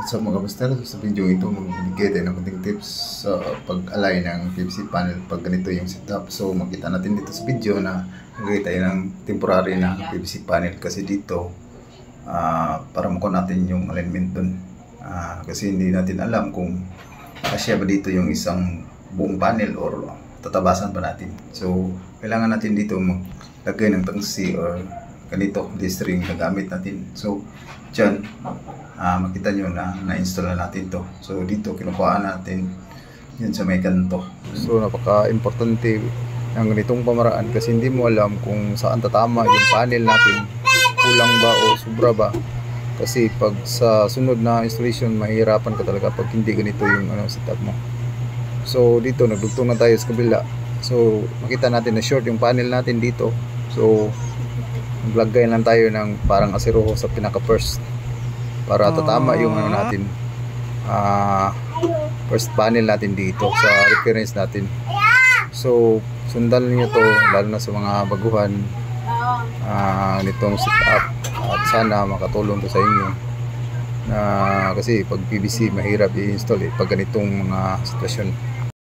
So mga master, sa video ito magbibigay tayo ng konting tips sa pag-align ng PVC panel pag ganito yung setup. So makita natin dito sa video na naglagay tayo ng temporary na PVC panel kasi dito para makuha natin yung alignment dun. Kasi hindi natin alam kung kasya ba dito yung isang buong panel or tatabasan pa natin. So kailangan natin dito maglagay ng tangsi or ganito D-string na gamit natin. So dyan makita nyo na na-install na natin to. So dito kinukuhaan natin yun sa may kanto. So napaka-importante ng ganitong pamaraan kasi hindi mo alam kung saan tatama yung panel natin, kulang ba o sobra ba. Kasi pag sa sunod na installation mahirapan ka talaga pag hindi ganito yung setup mo. So dito nagdugtong na tayo sa kabila. So makita natin na short yung panel natin dito. So maglagay lang tayo ng parang asiroho sa pinaka first para tatama yung natin first panel natin dito sa reference natin. So sundan niyo to lalo na sa mga baguhan nitong setup at sana makatulong to sa inyo kasi pag PVC mahirap i-install pag ganitong mga sitwasyon.